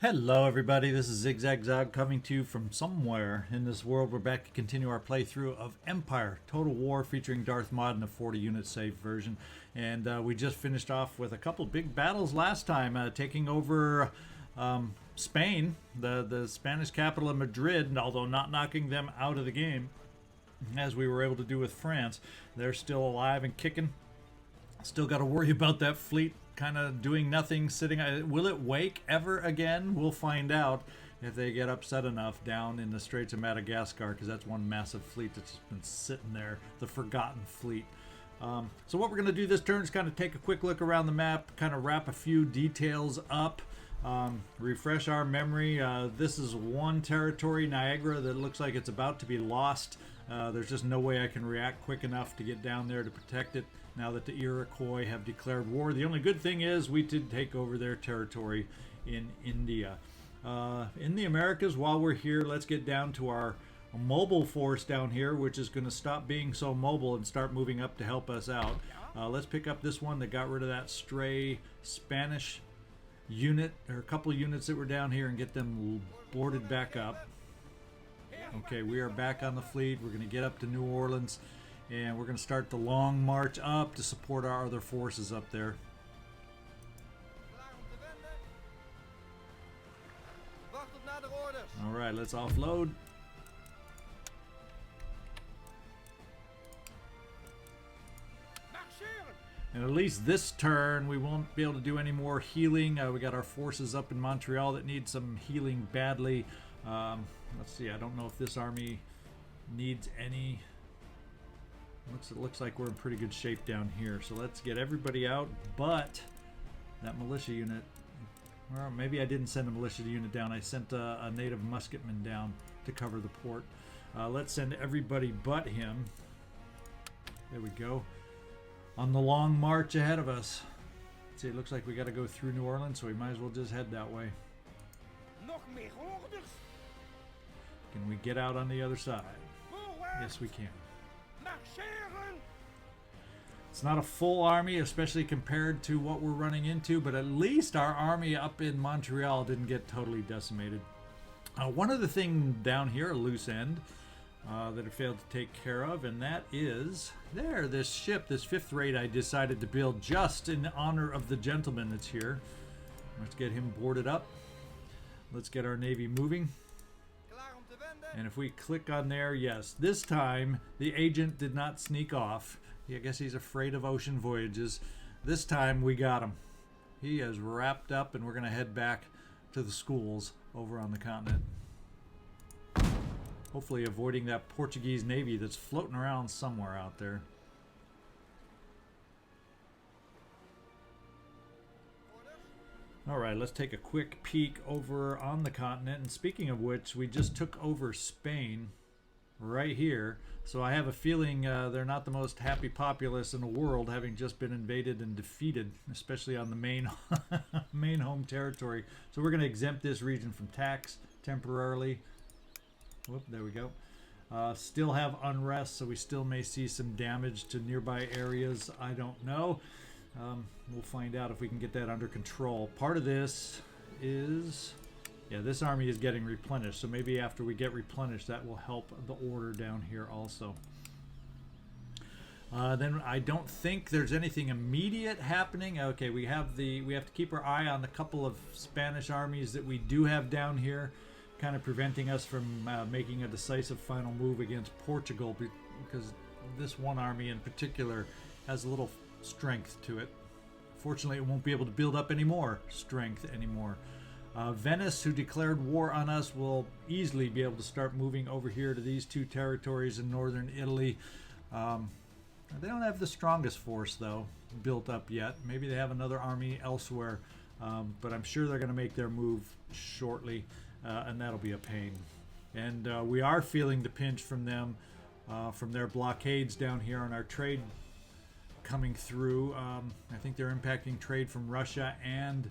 Hello everybody, this is ZigZagZog coming to you from somewhere in this world. We're back to continue our playthrough of Empire Total War featuring Darthmod in a 40 unit save version. And we just finished off with a couple big battles last time, taking over Spain, the Spanish capital of Madrid, although not knocking them out of the game as we were able to do with France. They're still alive and kicking. Still got to worry about that fleet kind of doing nothing, sitting. Will it wake ever again? We'll find out if they get upset enough down in the Straits of Madagascar, because that's one massive fleet that's just been sitting there, the forgotten fleet. So what we're going to do this turn is kind of take a quick look around the map, kind of wrap a few details up, refresh our memory. This is one territory, Niagara, that looks like it's about to be lost. There's just no way I can react quick enough to get down there to protect it now that the Iroquois have declared war. The only good thing is we did take over their territory in India. In the Americas, while we're here, let's get down to our mobile force down here, which is going to stop being so mobile and start moving up to help us out. Let's pick up this one that got rid of that stray Spanish unit, or a couple units that were down here, and get them boarded back up. Okay, we are back on the fleet. We're going to get up to New Orleans, and we're going to start the long march up to support our other forces up there. All right, let's offload. And at least this turn, we won't be able to do any more healing. We got our forces up in Montreal that need some healing badly. Let's see, I don't know if this army needs any. It looks like we're in pretty good shape down here. So let's get everybody out, but that militia unit, or maybe I didn't send a militia unit down. I sent a native musketman down to cover the port. Let's send everybody but him. There we go. On the long march ahead of us. See, it looks like we got to go through New Orleans, so we might as well just head that way. Can we get out on the other side? Yes, we can. It's not a full army, especially compared to what we're running into, but at least our army up in Montreal didn't get totally decimated. One other thing down here, a loose end, that I failed to take care of, and that is this ship, this fifth rate I decided to build just in honor of the gentleman that's here. Let's get him boarded up. Let's get our navy moving. And if we click on there, yes, this time the agent did not sneak off. I guess he's afraid of ocean voyages. This time we got him. He is wrapped up, and we're going to head back to the schools over on the continent. Hopefully avoiding that Portuguese navy that's floating around somewhere out there. All right, let's take a quick peek over on the continent. And speaking of which, we just took over Spain right here. So I have a feeling they're not the most happy populace in the world, having just been invaded and defeated, especially on the main main home territory. So we're going to exempt this region from tax temporarily. Whoop, there we go. Still have unrest, so we still may see some damage to nearby areas. I don't know. We'll find out if we can get that under control. Part of this is, yeah, this army is getting replenished, so maybe after we get replenished, that will help the order down here also. Then I don't think there's anything immediate happening. Okay, we have to keep our eye on the couple of Spanish armies that we do have down here, kind of preventing us from making a decisive final move against Portugal, because this one army in particular has a little strength to it. Fortunately, it won't be able to build up any more strength anymore. Venice, who declared war on us, will easily be able to start moving over here to these two territories in northern Italy. They don't have the strongest force, though, built up yet. Maybe they have another army elsewhere, but I'm sure they're going to make their move shortly, and that'll be a pain. And we are feeling the pinch from them, from their blockades down here on our trade coming through. I think they're impacting trade from Russia and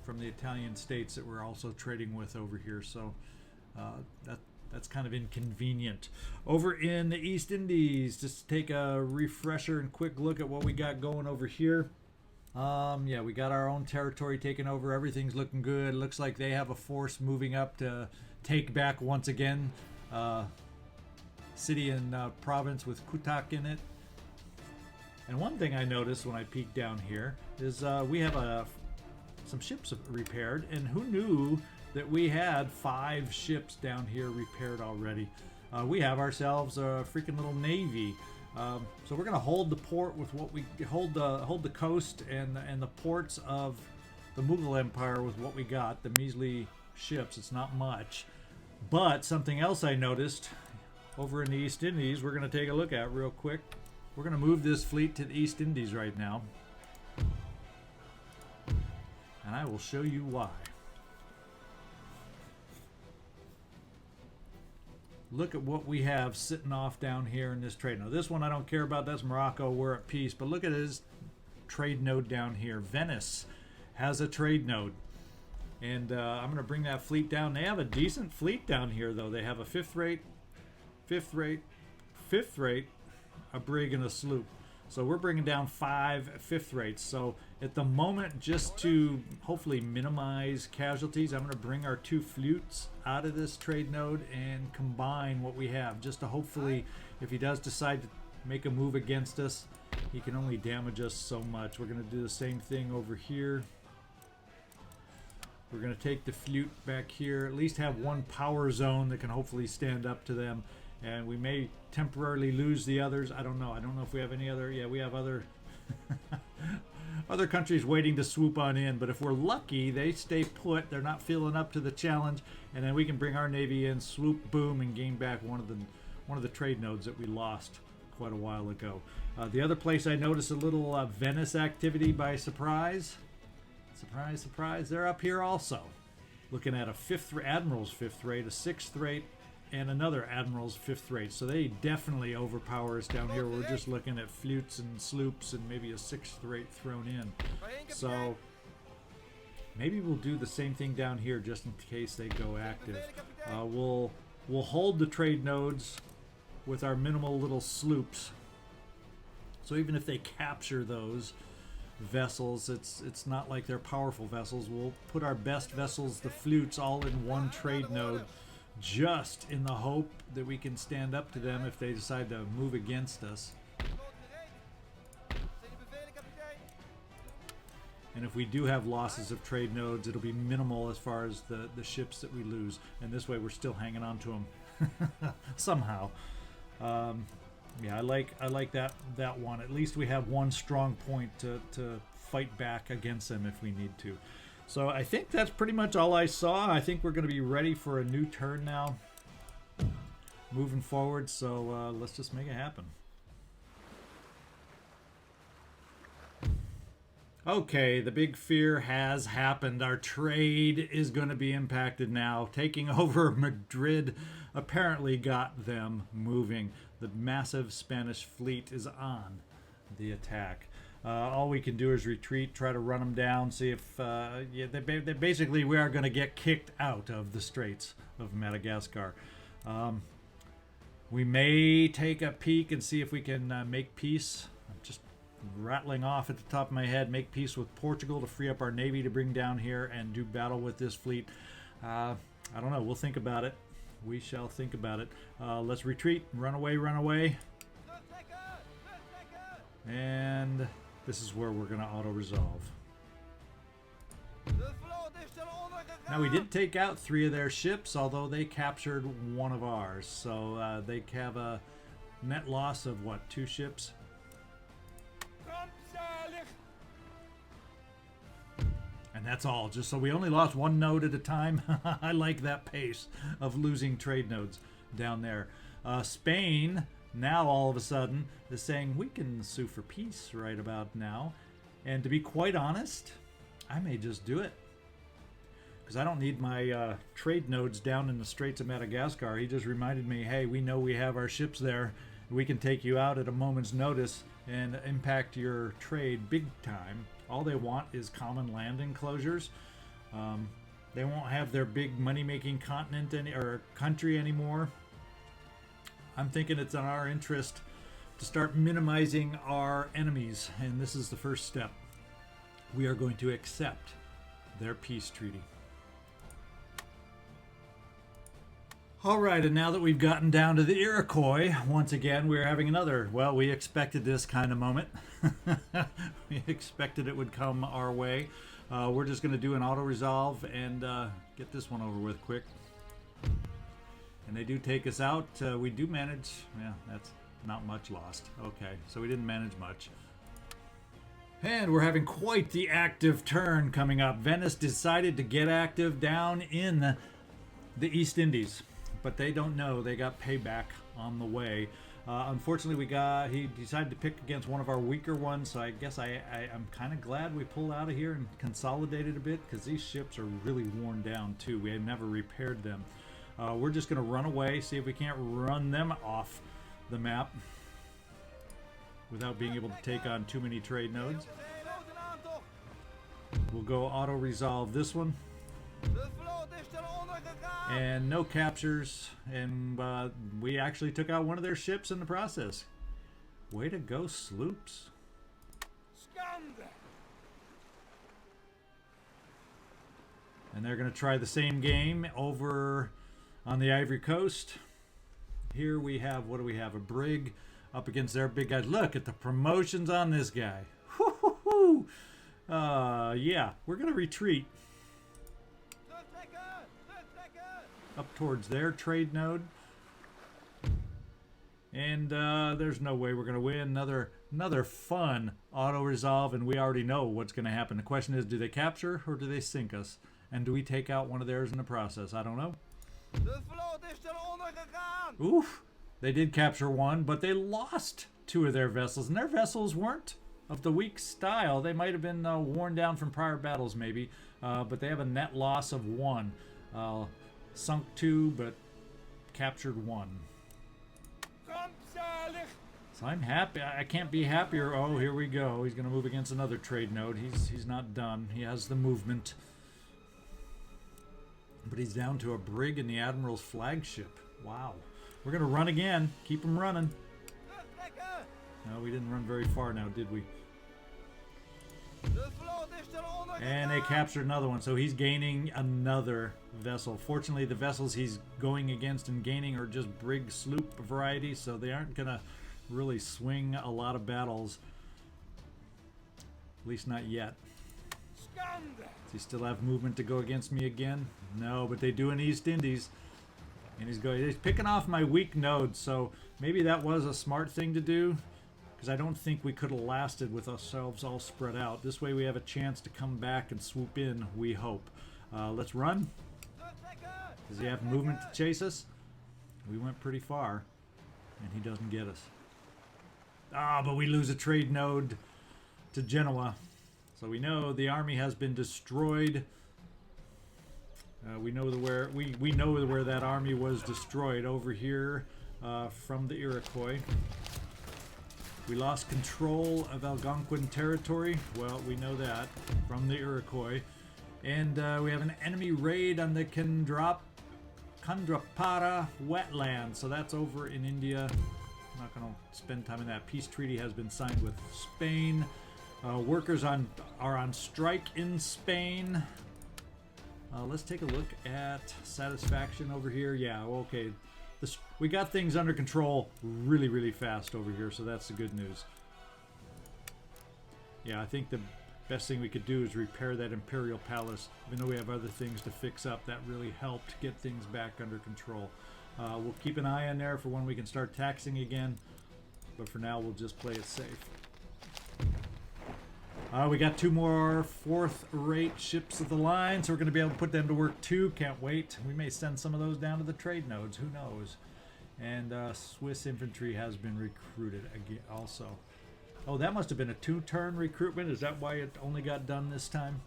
from the Italian states that we're also trading with over here. So that's kind of inconvenient. Over in the East Indies, just to take a refresher and quick look at what we got going over here. Yeah, we got our own territory taken over. Everything's looking good. Looks like they have a force moving up to take back once again city and province with Kutak in it. And one thing I noticed when I peeked down here is we have some ships repaired, and who knew that we had 5 ships down here repaired already. We have ourselves a freaking little navy. So we're gonna hold the port with what we hold the coast and the ports of the Mughal Empire with what we got. The measly ships. It's not much, but something else I noticed over in the East Indies, we're gonna take a look at real quick. We're gonna move this fleet to the East Indies right now, and I will show you why. Look at what we have sitting off down here in this trade node. This one I don't care about. That's Morocco. We're at peace. But look at his trade node down here. Venice has a trade node. And I'm going to bring that fleet down. They have a decent fleet down here, though. They have a 5th rate, a brig, and a sloop. So we're bringing down 5 5th rates. So at the moment, just to hopefully minimize casualties, I'm going to bring our 2 flutes out of this trade node and combine what we have, just to hopefully, if he does decide to make a move against us, he can only damage us so much. We're going to do the same thing over here. We're going to take the flute back here, at least have one power zone that can hopefully stand up to them. And we may temporarily lose the others. I don't know. I don't know if we have any other. Yeah, we have other other countries waiting to swoop on in. But if we're lucky, they stay put. They're not feeling up to the challenge, and then we can bring our navy in, swoop, boom, and gain back one of the trade nodes that we lost quite a while ago. The other place I noticed a little Venice activity by surprise. Surprise, surprise. They're up here also, looking at a admiral's 5th rate, a 6th rate, and another admiral's 5th rate. So they definitely overpower us down here. We're just looking at flutes and sloops and maybe a 6th rate thrown in. So maybe we'll do the same thing down here just in case they go active. We'll hold the trade nodes with our minimal little sloops. So even if they capture those vessels, it's not like they're powerful vessels. We'll put our best vessels, the flutes, all in one trade node, just in the hope that we can stand up to them if they decide to move against us. And if we do have losses of trade nodes, it'll be minimal as far as the ships that we lose. And this way we're still hanging on to them somehow. Yeah, I like that one. At least we have one strong point to fight back against them if we need to. So I think that's pretty much all I saw. I think we're going to be ready for a new turn now, moving forward. So let's just make it happen. Okay, the big fear has happened. Our trade is going to be impacted now. Taking over Madrid apparently got them moving. The massive Spanish fleet is on the attack. All we can do is retreat, try to run them down, see if... yeah, basically, we are going to get kicked out of the Straits of Madagascar. We may take a peek and see if we can make peace. I'm just rattling off at the top of my head. Make peace with Portugal to free up our navy to bring down here and do battle with this fleet. I don't know. We'll think about it. We shall think about it. Let's retreat. Run away, run away. And... this is where we're going to auto-resolve. Now, we did take out 3 of their ships, although they captured 1 of ours. So they have a net loss of, what, 2 ships? And that's all. Just so we only lost 1 node at a time. I like that pace of losing trade nodes down there. Spain... now all of a sudden is saying we can sue for peace right about now. And to be quite honest, I may just do it. Because I don't need my trade nodes down in the Straits of Madagascar. He just reminded me, hey, we know we have our ships there. We can take you out at a moment's notice and impact your trade big time. All they want is common land enclosures. They won't have their big money-making continent or country anymore. I'm thinking it's in our interest to start minimizing our enemies, and this is the first step. we are going to accept their peace treaty. All right, and now that we've gotten down to the Iroquois, once again, we're having another, well, we expected this kind of moment. We expected it would come our way. We're just going to do an auto-resolve and get this one over with quick. And they do take us out. We do manage, yeah, that's not much lost. Okay, so we didn't manage much. And we're having quite the active turn coming up. Venice decided to get active down in the East Indies. But they don't know. They got payback on the way. Unfortunately, he decided to pick against one of our weaker ones, so I guess I'm kind of glad we pulled out of here and consolidated a bit, because these ships are really worn down too. We had never repaired them. We're just going to run away, see if we can't run them off the map without being able to take on too many trade nodes. We'll go auto-resolve this one. And no captures, and we actually took out one of their ships in the process. Way to go, sloops. And they're going to try the same game over on the Ivory Coast. Here we have, what do we have? A brig up against their big guys. Look at the promotions on this guy. Woo-hoo-hoo. Yeah, we're going to retreat up towards their trade node, and there's no way we're going to win. Another fun auto resolve, and we already know what's going to happen. The question is, do they capture or do they sink us, and do we take out one of theirs in the process? I don't know. Oof, they did capture one, but they lost two of their vessels, and their vessels weren't of the weak style. They might have been worn down from prior battles maybe, but they have a net loss of one. Sunk two, but captured one. So I'm happy. I can't be happier. Oh, here we go. He's going to move against another trade node. He's not done. He has the movement. But he's down to a brig in the Admiral's flagship. Wow. We're going to run again. Keep him running. No, we didn't run very far now, did we? And they captured another one, so he's gaining another vessel. Fortunately, the vessels he's going against and gaining are just brig sloop variety, so they aren't going to really swing a lot of battles. At least not yet. Does he still have movement to go against me again? No, but they do in East Indies. And he's picking off my weak nodes, so maybe that was a smart thing to do, because I don't think we could have lasted with ourselves all spread out. This way we have a chance to come back and swoop in, we hope. Let's run. Does he have movement to chase us? We went pretty far, and he doesn't get us. But we lose a trade node to Genoa. So we know the army has been destroyed. We know where that army was destroyed, over here from the Iroquois. We lost control of Algonquin territory. Well, we know that from the Iroquois. And we have an enemy raid on the Kendrapara wetland. So that's over in India. I'm not going to spend time in that. Peace treaty has been signed with Spain. Workers are on strike in Spain. Let's take a look at satisfaction over here. Yeah, okay. We got things under control really, really fast over here, so that's the good news. Yeah, I think the best thing we could do is repair that Imperial Palace. Even though we have other things to fix up, that really helped get things back under control. We'll keep an eye on there for when we can start taxing again, but for now we'll just play it safe. We got two more fourth-rate ships of the line, so we're going to be able to put them to work too. Can't wait. We may send some of those down to the trade nodes. Who knows? And Swiss infantry has been recruited again also. Oh, that must have been a two-turn recruitment. Is that why it only got done this time?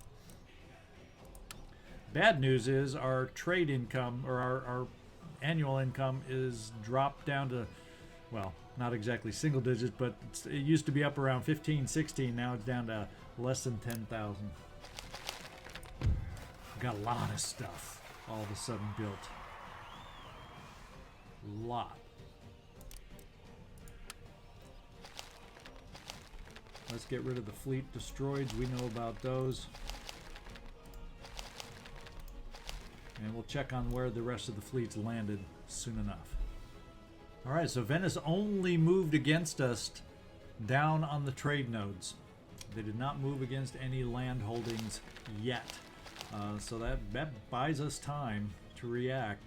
Bad news is our trade income, or our annual income, is dropped down to, well, not exactly single digits, but it used to be up around 15, 16. Now it's down to less than 10,000. Got a lot of stuff all of a sudden built. A lot. Let's get rid of the fleet destroyeds. We know about those. And we'll check on where the rest of the fleet's landed soon enough. Alright, so Venice only moved against us down on the trade nodes. They did not move against any land holdings yet. So that buys us time to react.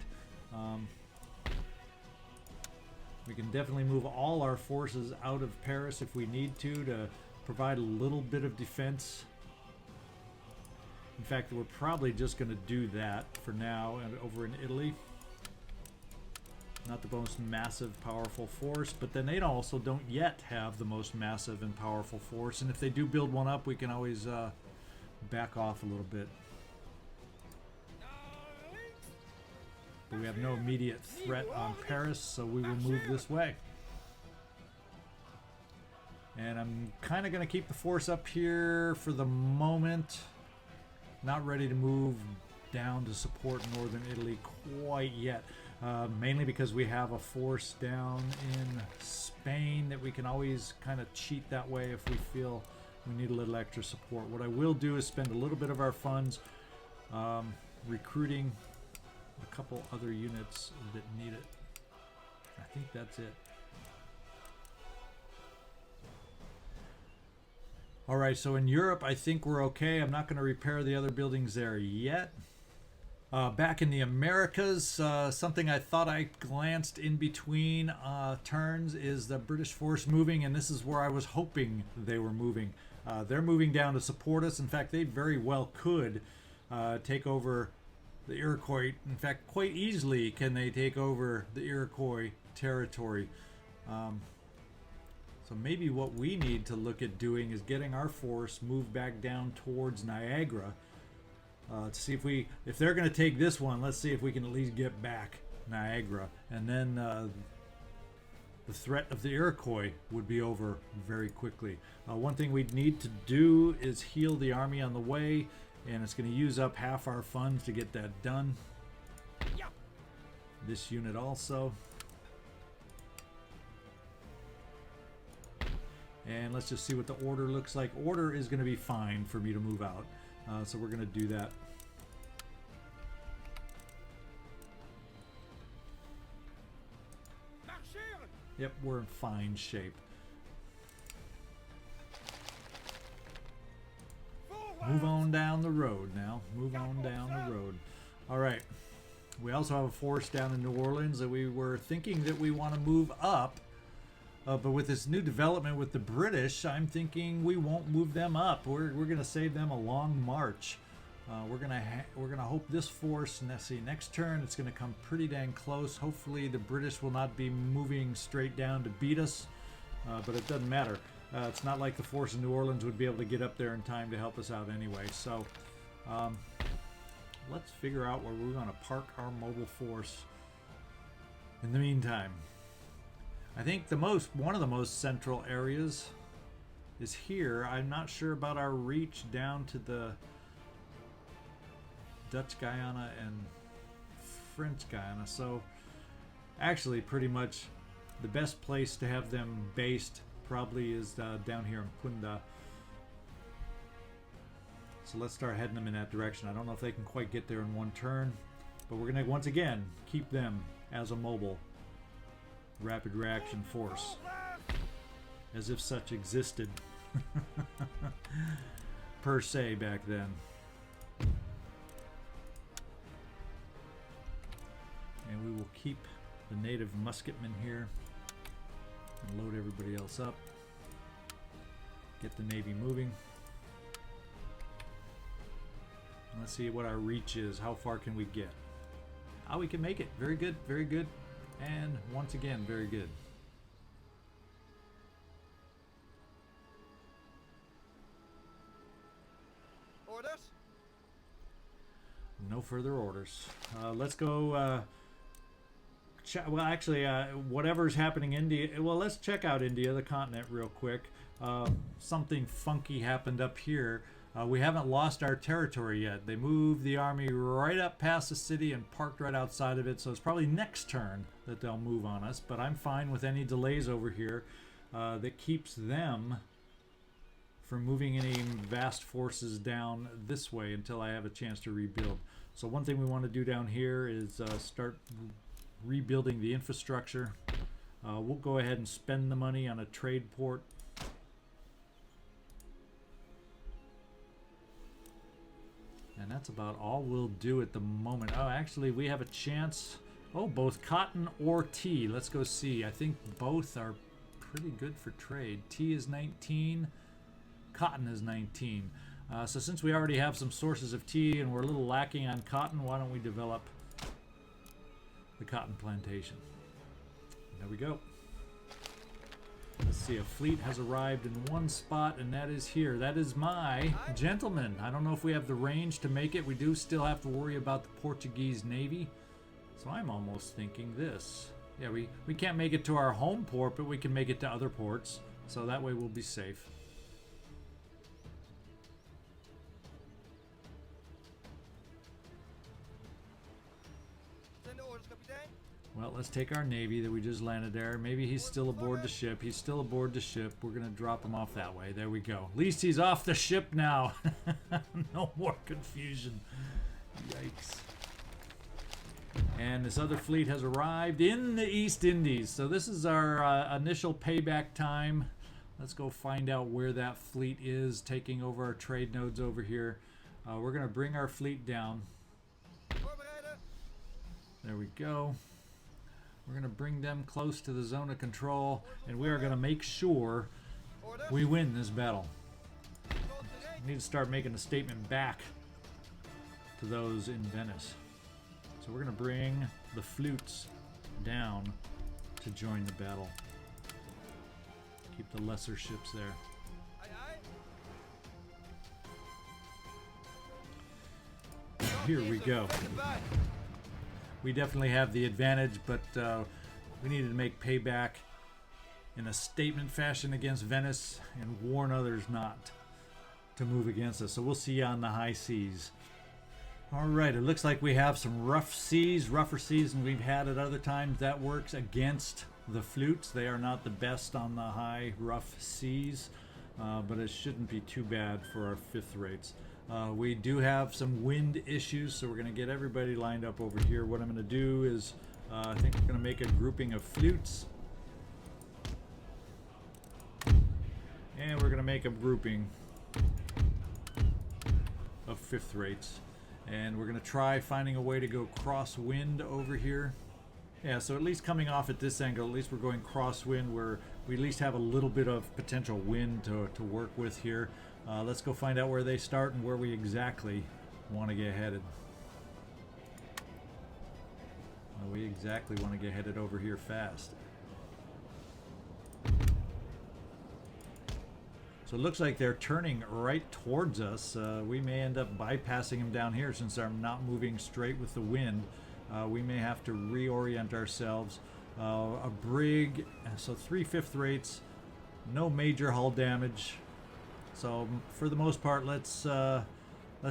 We can definitely move all our forces out of Paris if we need to provide a little bit of defense. In fact, we're probably just going to do that for now and over in Italy. Not the most massive, powerful force, but then they also don't yet have the most massive and powerful force. And if they do build one up, we can always back off a little bit. But we have no immediate threat on Paris, so we will move this way. And I'm kind of going to keep the force up here for the moment. Not ready to move down to support northern Italy quite yet. Mainly because we have a force down in Spain that we can always kind of cheat that way if we feel we need a little extra support. What I will do is spend a little bit of our funds recruiting a couple other units that need it. I think that's it. Alright, so in Europe I think we're okay. I'm not going to repair the other buildings there yet. Back in the Americas, something I thought I glanced in between turns is the British force moving, and this is where I was hoping they were moving. They're moving down to support us. In fact, they very well could take over the Iroquois. In fact, quite easily can they take over the Iroquois territory. So maybe what we need to look at doing is getting our force moved back down towards Niagara. To see if they're going to take this one, let's see if we can at least get back Niagara. And then the threat of the Iroquois would be over very quickly. One thing we'd need to do is heal the army on the way, and it's going to use up half our funds to get that done. This unit also. And let's just see what the order looks like. Order is going to be fine for me to move out. So we're going to do that. Yep, we're in fine shape. Move on down the road now. Move on down the road. All right. We also have a force down in New Orleans that we were thinking that we want to move up. But with this new development with the British, I'm thinking we won't move them up. We're going to save them a long march. We're gonna hope this force. Let's see, next turn it's going to come pretty dang close. Hopefully the British will not be moving straight down to beat us. But it doesn't matter. It's not like the force in New Orleans would be able to get up there in time to help us out anyway. So let's figure out where we're going to park our mobile force in the meantime. I think one of the most central areas is here. I'm not sure about our reach down to the Dutch Guyana and French Guyana. So actually pretty much the best place to have them based probably is down here in Punda. So let's start heading them in that direction. I don't know if they can quite get there in one turn, but we're going to once again keep them as a mobile rapid reaction force, as if such existed per se back then. And we will keep the native musketmen here and load everybody else up. Get the Navy moving. And let's see what our reach is. How far can we get? Oh, we can make it. Very good, very good. And once again, very good. Orders? No further orders. Let's go. Well, actually, whatever's happening in India. Well, let's check out India, the continent, real quick. Something funky happened up here. We haven't lost our territory yet. They moved the army right up past the city and parked right outside of it. So it's probably next turn that they'll move on us. But I'm fine with any delays over here. That keeps them from moving any vast forces down this way until I have a chance to rebuild. So one thing we want to do down here is start rebuilding the infrastructure. We'll go ahead and spend the money on a trade port. And that's about all we'll do at the moment. Oh, actually, we have a chance. Oh, both cotton or tea. Let's go see. I think both are pretty good for trade. Tea is 19. Cotton is 19. So since we already have some sources of tea and we're a little lacking on cotton, why don't we develop the cotton plantation? There we go. Let's see, a fleet has arrived in one spot, and that is here. That is my gentleman. I don't know if we have the range to make it. We do still have to worry about the Portuguese Navy. So I'm almost thinking this. Yeah, we can't make it to our home port, but we can make it to other ports. So that way we'll be safe. Well, let's take our Navy that we just landed there. Maybe he's still aboard the ship. He's still aboard the ship. We're going to drop him off that way. There we go. At least he's off the ship now. No more confusion. Yikes. And this other fleet has arrived in the East Indies. So this is our initial payback time. Let's go find out where that fleet is, taking over our trade nodes over here. We're going to bring our fleet down. There we go. We're going to bring them close to the zone of control, and we are going to make sure we win this battle. We need to start making a statement back to those in Venice. So we're going to bring the flutes down to join the battle. Keep the lesser ships there. Here we go. We definitely have the advantage, but we needed to make payback in a statement fashion against Venice and warn others not to move against us. So we'll see you on the high seas. All right, it looks like we have some rougher seas than we've had at other times. That works against the flutes. They are not the best on the high, rough seas, but it shouldn't be too bad for our fifth rates. We do have some wind issues, so we're going to get everybody lined up over here. What I'm going to do is, I think we're going to make a grouping of flutes. And we're going to make a grouping of fifth rates. And we're going to try finding a way to go crosswind over here. Yeah, so at least coming off at this angle, at least we're going crosswind where we at least have a little bit of potential wind to work with here. Let's go find out where they start and where we exactly want to get headed. We exactly want to get headed over here fast. So it looks like they're turning right towards us. We may end up bypassing them down here since they're not moving straight with the wind. We may have to reorient ourselves. A brig, so 3 fifth rates, no major hull damage. So for the most part, let's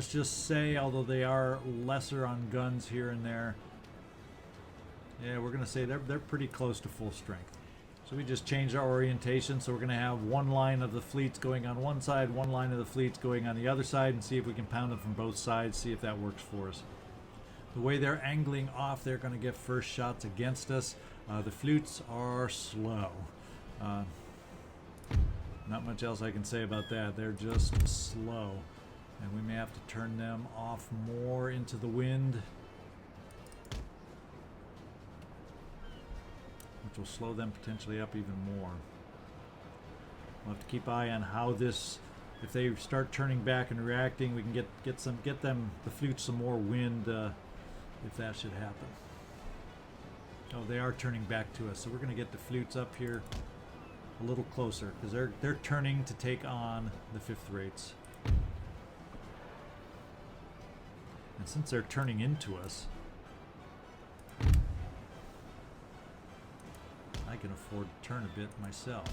just say, although they are lesser on guns here and there, yeah, we're gonna say they're pretty close to full strength. So we just changed our orientation, so we're gonna have one line of the fleets going on one side, one line of the fleets going on the other side, and see if we can pound them from both sides, see if that works for us. The way they're angling off, they're gonna get first shots against us. The flutes are slow. Not much else I can say about that. They're just slow. And we may have to turn them off more into the wind, which will slow them potentially up even more. We'll have to keep eye on how this, if they start turning back and reacting, we can get them, the flutes, some more wind if that should happen. Oh, they are turning back to us, so we're going to get the flutes up here a little closer because they're turning to take on the fifth rates. And since they're turning into us, I can afford to turn a bit myself.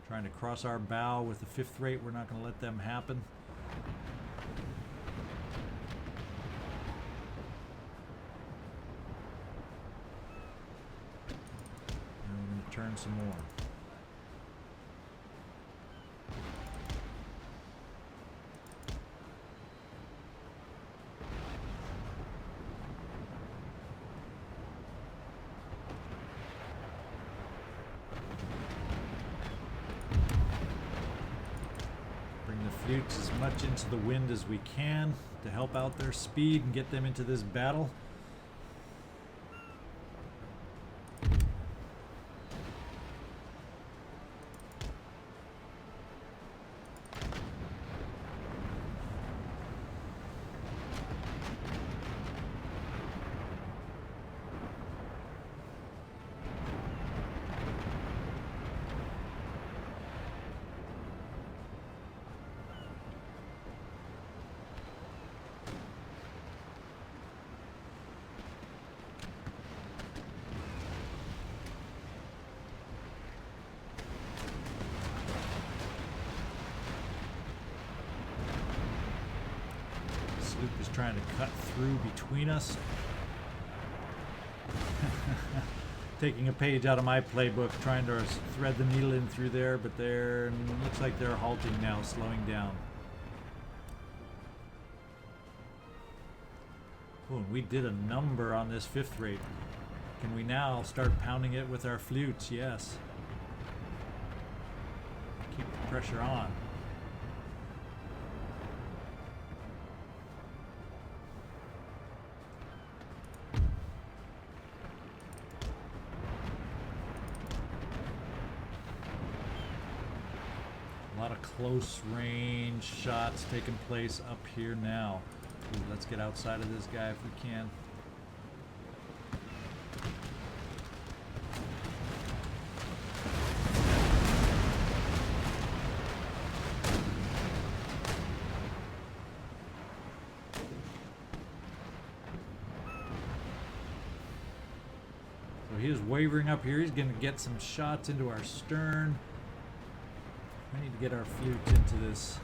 Trying to cross our bow with the fifth rate, we're not going to let them happen. turn some more. Flutes as much into the wind as we can to help out their speed and get them into this battle. Luke is trying to cut through between us. Taking a page out of my playbook, trying to thread the needle in through there, but they're looks like they're halting now, slowing down. Oh, and we did a number on this 5th rate. Can we now start pounding it with our flutes? Yes. Keep the pressure on. A lot of close range shots taking place up here now. Ooh, let's get outside of this guy if we can. So he is wavering up here. He's going to get some shots into our stern. We need to get our flutes into this.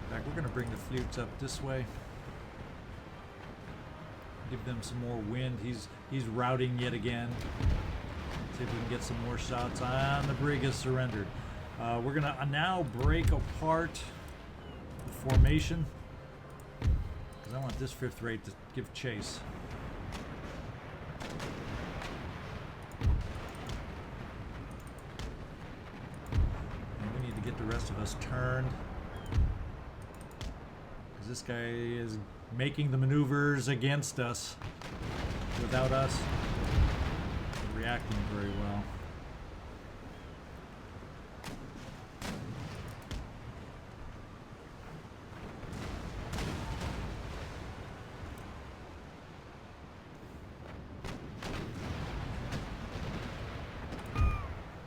In fact, we're going to bring the flutes up this way. Give them some more wind. He's routing yet again. See if we can get some more shots on. The brig has surrendered. We're going to now break apart the formation, because I want this 5th rate to give chase. Get the rest of us turned, because this guy is making the maneuvers against us without us reacting very well.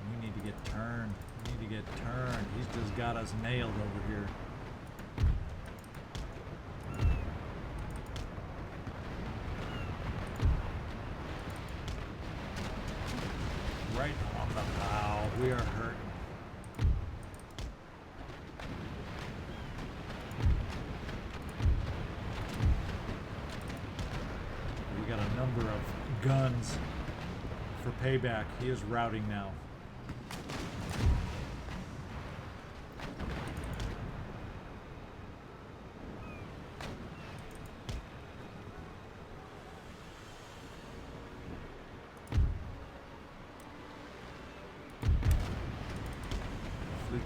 We need to get turned. He's just got us nailed over here. Right on the bow. We are hurting. We got a number of guns for payback. He is routing now.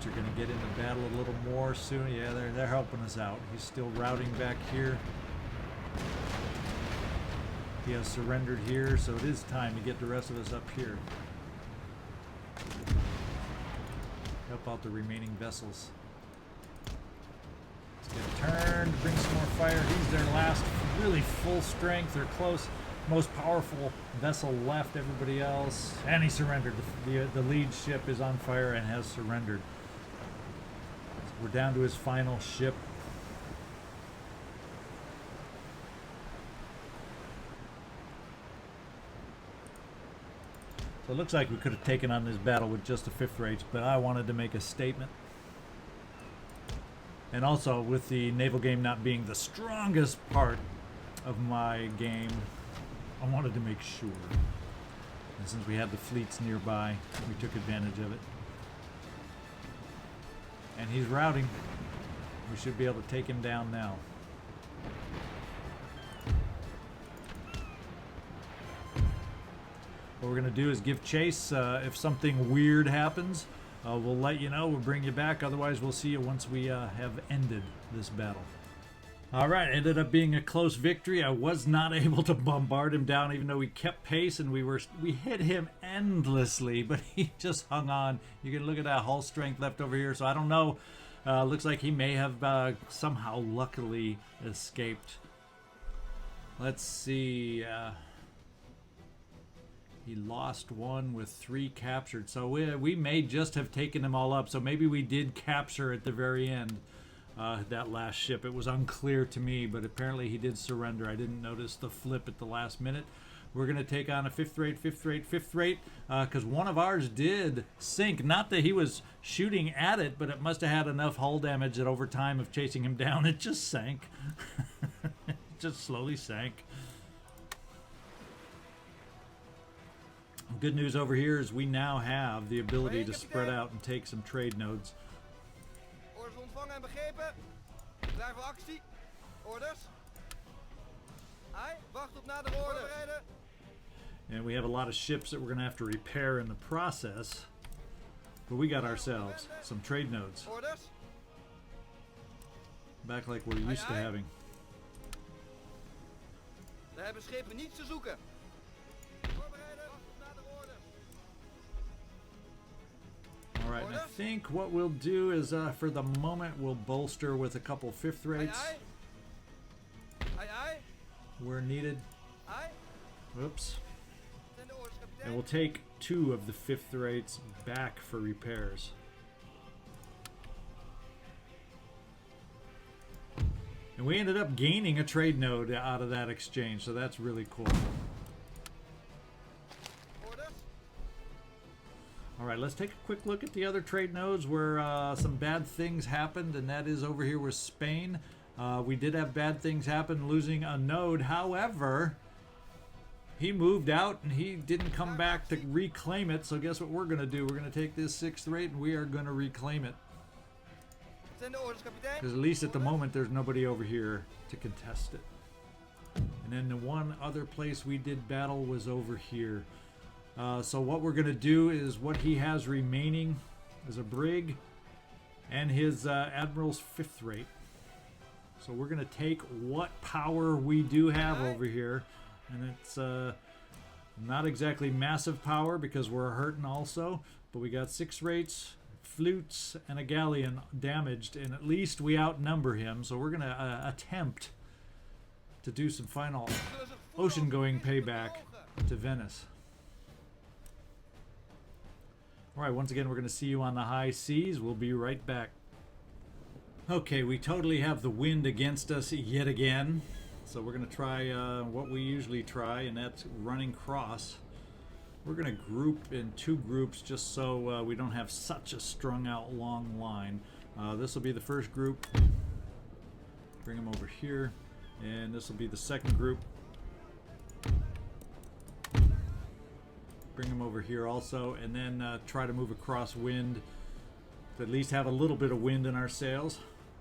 Are going to get into battle a little more soon. Yeah, they're helping us out. He's still routing back here. He has surrendered here, so it is time to get the rest of us up here. Help out the remaining vessels. Let's get turned, bring some more fire. He's their last really full strength. They're close. Most powerful vessel left, everybody else. And he surrendered. The lead ship is on fire and has surrendered. We're down to his final ship. So it looks like we could have taken on this battle with just the 5th rates, but I wanted to make a statement. And also, with the naval game not being the strongest part of my game, I wanted to make sure. And since we had the fleets nearby, we took advantage of it. And he's routing. We should be able to take him down now. What we're going to do is give chase. If something weird happens, we'll let you know. We'll bring you back. Otherwise, we'll see you once we have ended this battle. Alright, ended up being a close victory. I was not able to bombard him down, even though we kept pace and we hit him endlessly, but he just hung on. You can look at that hull strength left over here, so I don't know. Looks like he may have somehow luckily escaped. Let's see. He lost one with 3 captured, so we may just have taken them all up. So maybe we did capture at the very end. That last ship. It was unclear to me, but apparently he did surrender. I didn't notice the flip at the last minute. We're going to take on a 5th rate, because one of ours did sink. Not that he was shooting at it, but it must have had enough hull damage that over time of chasing him down, it just sank. It just slowly sank. Good news over here is we now have the ability to spread out and take some trade nodes. Ontvangen en begrepen. Klaar voor actie. Orders. Ai, wacht op nadere orde. Voorbereiden. And we have a lot of ships that we're going to have to repair in the process. But we got ourselves some trade nodes. Orders. Back like we're used to having. We hebben schepen niets te zoeken. Voorbereiden. Wacht op nadere orde. Alright, and I think what we'll do is, for the moment, we'll bolster with a couple 5th rates. Where needed. Whoops. And we'll take 2 of the 5th rates back for repairs. And we ended up gaining a trade node out of that exchange, so that's really cool. Alright, let's take a quick look at the other trade nodes where some bad things happened, and that is over here with Spain. We did have bad things happen, losing a node. However, he moved out and he didn't come back to reclaim it, so guess what we're going to do? We're going to take this 6th rate and we are going to reclaim it. Because at least at the moment there's nobody over here to contest it. And then the one other place we did battle was over here. So what we're going to do is what he has remaining is a brig and his Admiral's 5th rate. So we're going to take what power we do have over here. And it's not exactly massive power because we're hurting also. But we got 6 rates, flutes, and a galleon damaged. And at least we outnumber him. So we're going to attempt to do some final ocean-going payback to Venice. Alright, once again, we're going to see you on the high seas. We'll be right back. Okay, we totally have the wind against us yet again. So we're going to try what we usually try, and that's running cross. We're going to group in 2 groups just so we don't have such a strung out long line. This will be the first group. Bring them over here. And this will be the second group. Bring them over here also, and then try to move across wind to at least have a little bit of wind in our sails.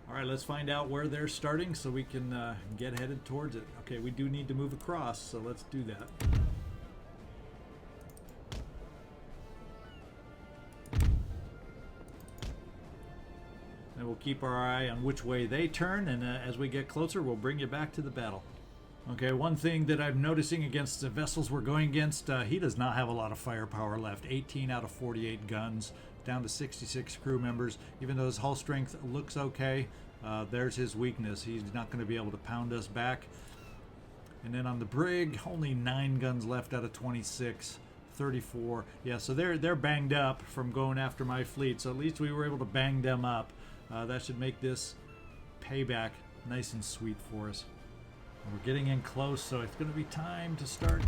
Alright, let's find out where they're starting so we can get headed towards it. Okay, we do need to move across, so let's do that. And we'll keep our eye on which way they turn, and as we get closer, we'll bring you back to the battle. Okay, one thing that I'm noticing against the vessels we're going against, he does not have a lot of firepower left. 18 out of 48 guns, down to 66 crew members. Even though his hull strength looks okay, there's his weakness. He's not going to be able to pound us back. And then on the brig, only 9 guns left out of 26. 34. Yeah, so they're banged up from going after my fleet. So at least we were able to bang them up. That should make this payback nice and sweet for us. We're getting in close, so it's going to be time to start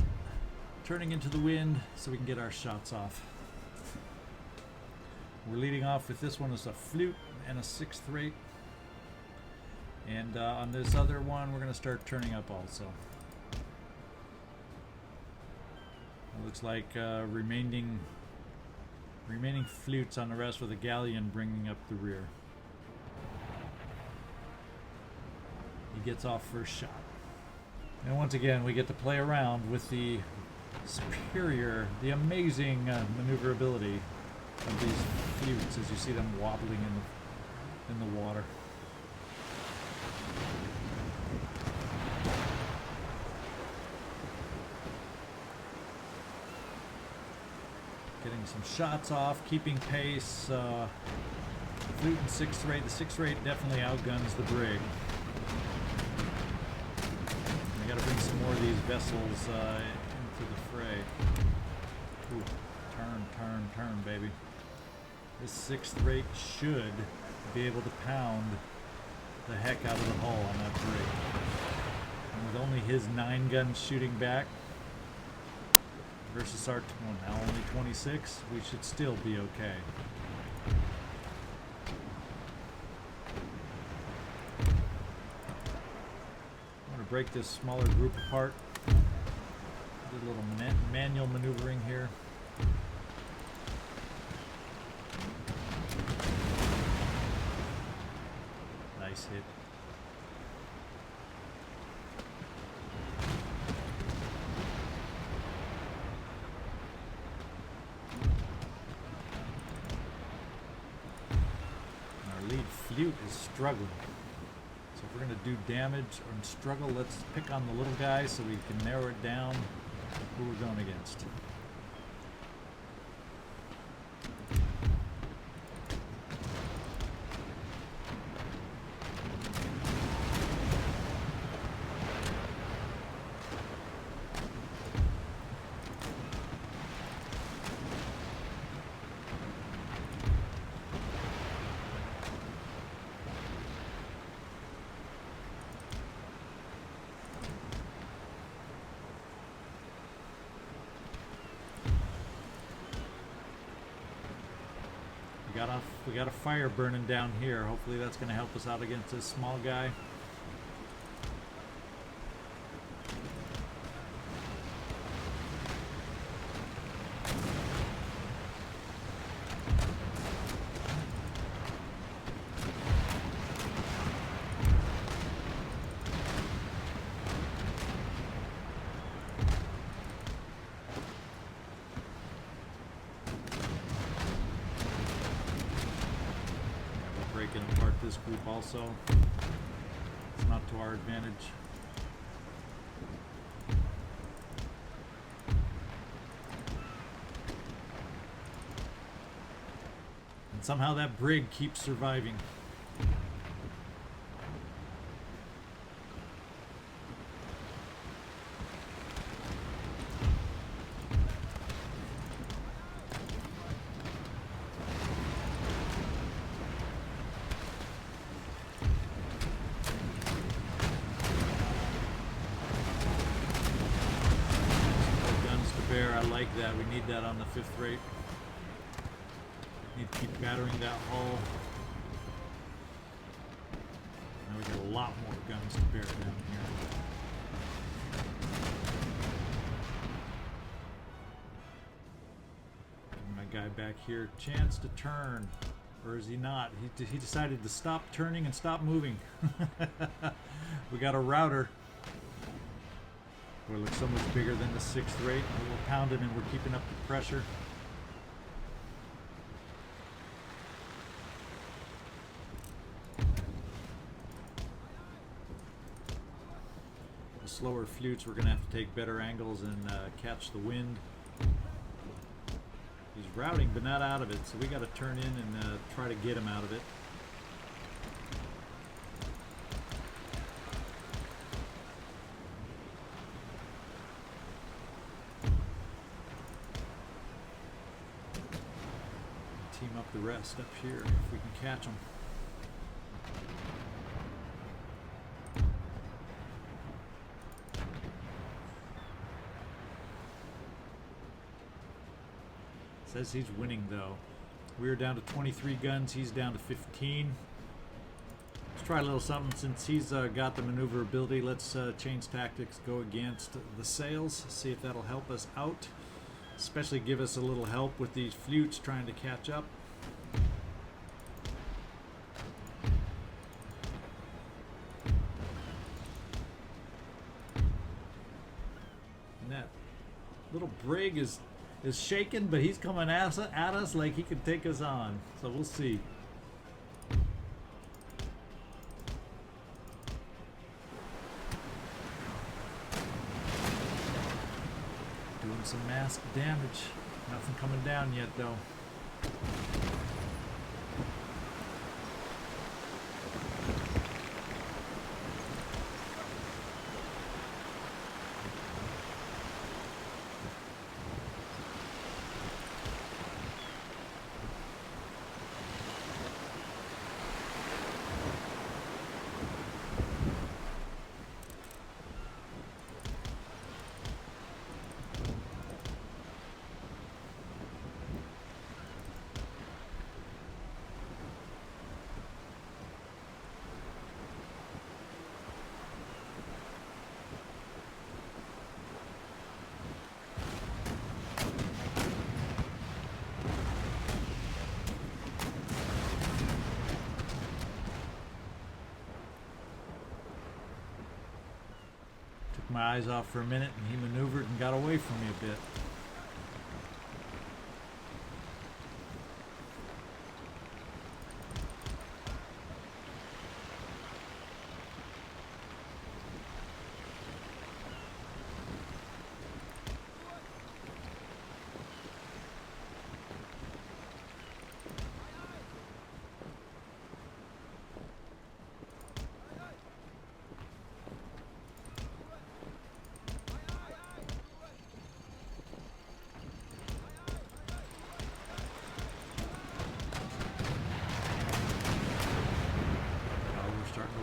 turning into the wind so we can get our shots off. We're leading off with this one as a flute and a 6th rate. And on this other one, we're going to start turning up also. Looks like remaining flutes on the rest with a galleon bringing up the rear. He gets off first shot. And once again, we get to play around with the superior, the amazing maneuverability of these flutes as you see them wobbling in the water. Getting some shots off, keeping pace. Flute and 6th rate. The 6th rate definitely outguns the brig. We got to bring some more of these vessels into the fray. Ooh, turn, baby. This 6th rate should be able to pound the heck out of the hull on that brig. And with only his 9 guns shooting back versus our now only 26, we should still be okay. I'm going to break this smaller group apart. Do a little manual maneuvering here. Nice hit. Our lead flute is struggling. So if we're going to do damage and struggle, let's pick on the little guy so we can narrow it down who we're going against. We got a fire burning down here. Hopefully that's going to help us out against this small guy. This group also. It's not to our advantage. And somehow that brig keeps surviving. I like that. We need that on the 5th rate. Need to keep battering that hull. Now we got a lot more guns to bear down here. Give my guy back here chance to turn. Or is he not? He decided to stop turning and stop moving. We got a router. Boy, it looks so much bigger than the 6th rate. We're pounding and we're keeping up the pressure. The slower flutes, we're going to have to take better angles and catch the wind. He's routing, but not out of it, so we got to turn in and try to get him out of it. Team up the rest up here if we can catch them. Says he's winning though. We're down to 23 guns, he's down to 15. Let's try a little something since he's got the maneuverability. Let's change tactics, go against the sails, see if that'll help us out. especially give us a little help with these flutes trying to catch up. And that little brig is shaken, but he's coming at us like he could take us on. So we'll see. Doing some mask damage. Nothing coming down yet, though. My eyes off for a minute, and he maneuvered and got away from me a bit.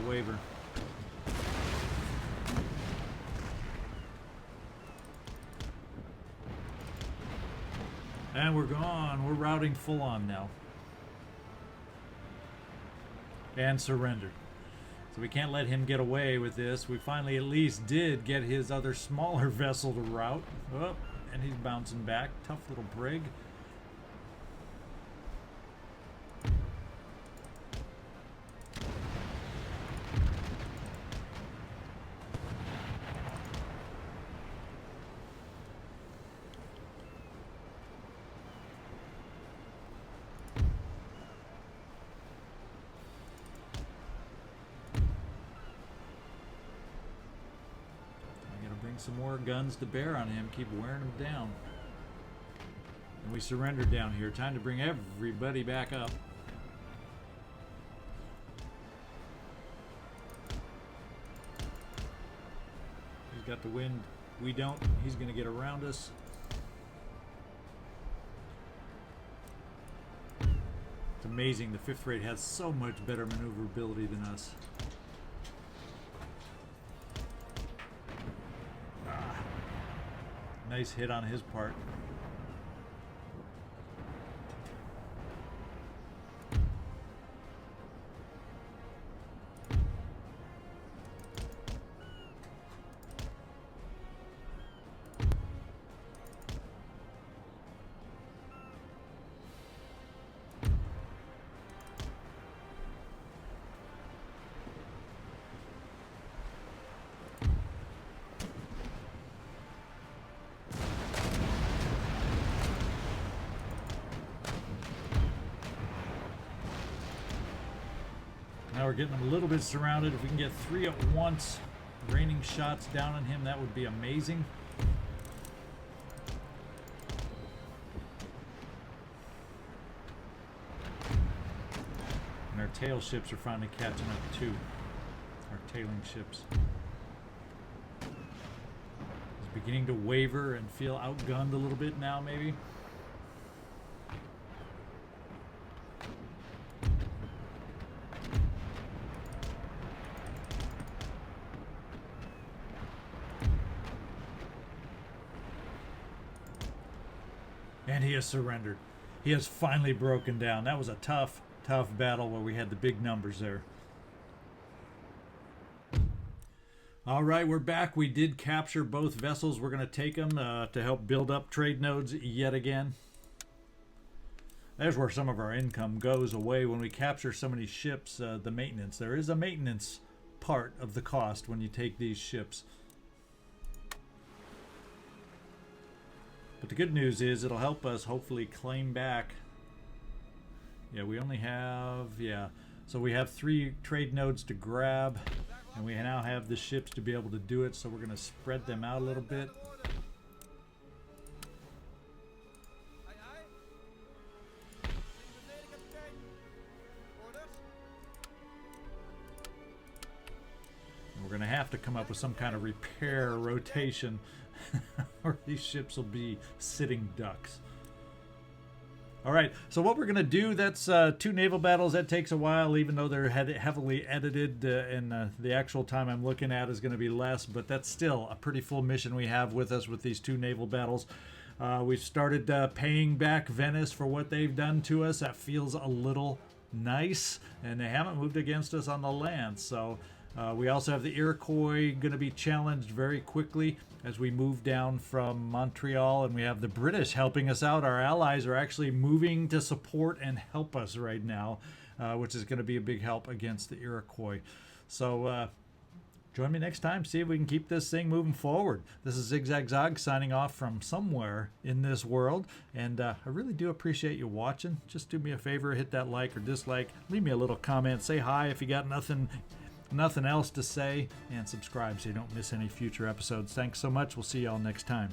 Waver. And we're gone. We're routing full on now. And surrendered. So we can't let him get away with this. We finally at least did get his other smaller vessel to rout. Oh, and he's bouncing back. Tough little brig. Some more guns to bear on him, keep wearing him down. And we surrendered down here. Time to bring everybody back up. He's got the wind. We don't. He's going to get around us. It's amazing. The 5th rate has so much better maneuverability than us. Nice hit on his part. Now we're getting a little bit surrounded. If we can get 3 at once, raining shots down on him, that would be amazing. And our tail ships are finally catching up too. Our tailing ships. He's beginning to waver and feel outgunned a little bit now, maybe. And he has surrendered. He has finally broken down. That was a tough battle where we had the big numbers there. All right, we're back. We did capture both vessels. We're going to take them to help build up trade nodes yet again. There's where some of our income goes away when we capture so many ships. The maintenance. There is a maintenance part of the cost when you take these ships. But the good news is it'll help us hopefully claim back. Yeah, we only have, so we have 3 trade nodes to grab. And we now have the ships to be able to do it, so we're going to spread them out a little bit. And we're going to have to come up with some kind of repair rotation or these ships will be sitting ducks. All right, so what we're going to do, that's 2 naval battles. That takes a while, even though they're heavily edited, and the actual time I'm looking at is going to be less, but that's still a pretty full mission we have with us with these 2 naval battles. We've started paying back Venice for what they've done to us. That feels a little nice, and they haven't moved against us on the land, so we also have the Iroquois going to be challenged very quickly as we move down from Montreal, and we have the British helping us out. Our allies are actually moving to support and help us right now, which is going to be a big help against the Iroquois. So join me next time, see if we can keep this thing moving forward. This is ZigZagZog signing off from somewhere in this world, and I really do appreciate you watching. Just do me a favor, hit that like or dislike, leave me a little comment, say hi if you got nothing else to say, and subscribe so you don't miss any future episodes. Thanks so much. We'll see y'all next time.